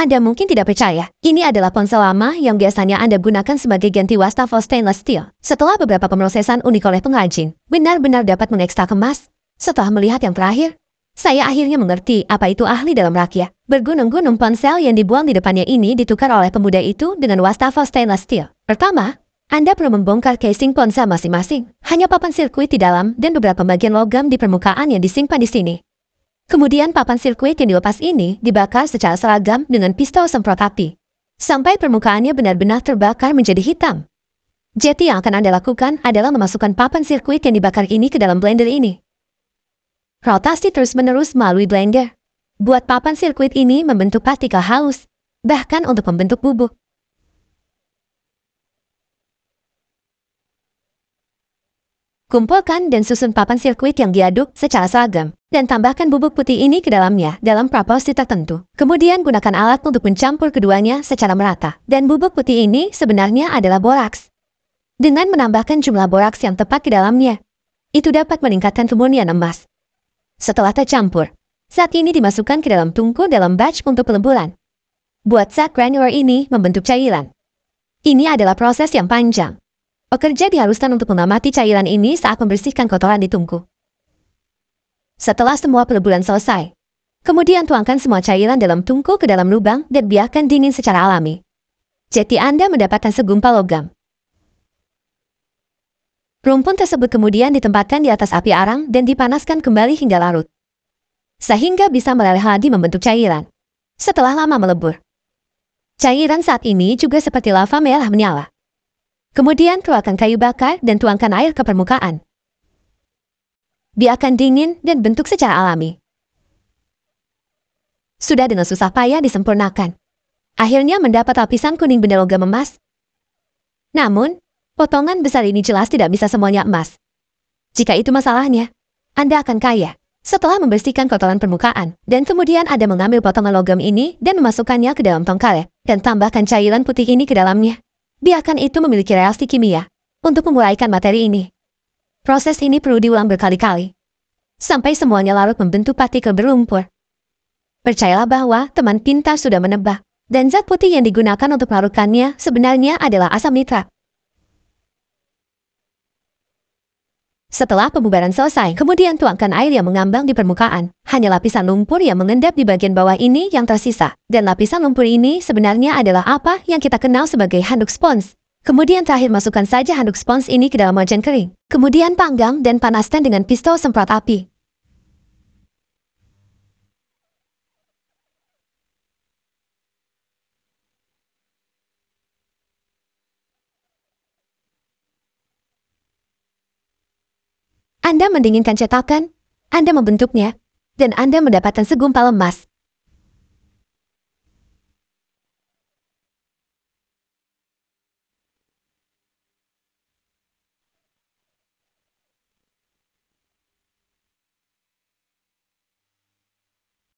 Anda mungkin tidak percaya, ini adalah ponsel lama yang biasanya Anda gunakan sebagai ganti wastafel stainless steel. Setelah beberapa pemrosesan unik oleh pengrajin, benar-benar dapat mengekstrak emas. Setelah melihat yang terakhir, saya akhirnya mengerti apa itu ahli dalam rakyat. Bergunung-gunung ponsel yang dibuang di depannya ini ditukar oleh pemuda itu dengan wastafel stainless steel. Pertama, Anda perlu membongkar casing ponsel masing-masing. Hanya papan sirkuit di dalam dan beberapa bagian logam di permukaan yang disimpan di sini. Kemudian papan sirkuit yang dilepas ini dibakar secara seragam dengan pistol semprot api. Sampai permukaannya benar-benar terbakar menjadi hitam. Jadi yang akan Anda lakukan adalah memasukkan papan sirkuit yang dibakar ini ke dalam blender ini. Rotasi terus-menerus melalui blender. Buat papan sirkuit ini membentuk partikel halus, bahkan untuk membentuk bubuk. Kumpulkan dan susun papan sirkuit yang diaduk secara seragam, dan tambahkan bubuk putih ini ke dalamnya dalam proporsi tertentu. Kemudian gunakan alat untuk mencampur keduanya secara merata, dan bubuk putih ini sebenarnya adalah boraks. Dengan menambahkan jumlah boraks yang tepat ke dalamnya, itu dapat meningkatkan kemurnian emas. Setelah tercampur, zat ini dimasukkan ke dalam tungku dalam batch untuk peleburan. Buat zat granular ini membentuk cairan. Ini adalah proses yang panjang. Pekerja diharuskan untuk mengamati cairan ini saat membersihkan kotoran di tungku. Setelah semua peleburan selesai, kemudian tuangkan semua cairan dalam tungku ke dalam lubang dan biarkan dingin secara alami. Jadi Anda mendapatkan segumpal logam. Rumpun tersebut kemudian ditempatkan di atas api arang dan dipanaskan kembali hingga larut, sehingga bisa meleleh lagi membentuk cairan. Setelah lama melebur, cairan saat ini juga seperti lava merah menyala. Kemudian keluarkan kayu bakar dan tuangkan air ke permukaan. Biarkan dingin dan bentuk secara alami. Sudah dengan susah payah disempurnakan. Akhirnya mendapat lapisan kuning benda logam emas. Namun, potongan besar ini jelas tidak bisa semuanya emas. Jika itu masalahnya, Anda akan kaya. Setelah membersihkan kotoran permukaan, dan kemudian Anda mengambil potongan logam ini dan memasukkannya ke dalam tong karet, dan tambahkan cairan putih ini ke dalamnya. Biarkan itu memiliki reaksi kimia untuk menguraikan materi ini. Proses ini perlu diulang berkali-kali, sampai semuanya larut membentuk partikel berlumpur. Percayalah bahwa teman pintar sudah menebak, dan zat putih yang digunakan untuk melarutkannya sebenarnya adalah asam nitrat. Setelah pembubaran selesai, kemudian tuangkan air yang mengambang di permukaan. Hanya lapisan lumpur yang mengendap di bagian bawah ini yang tersisa. Dan lapisan lumpur ini sebenarnya adalah apa yang kita kenal sebagai handuk spons. Kemudian terakhir masukkan saja handuk spons ini ke dalam wajan kering. Kemudian panggang dan panaskan dengan pistol semprot api. Anda mendinginkan cetakan, Anda membentuknya, dan Anda mendapatkan segumpal emas.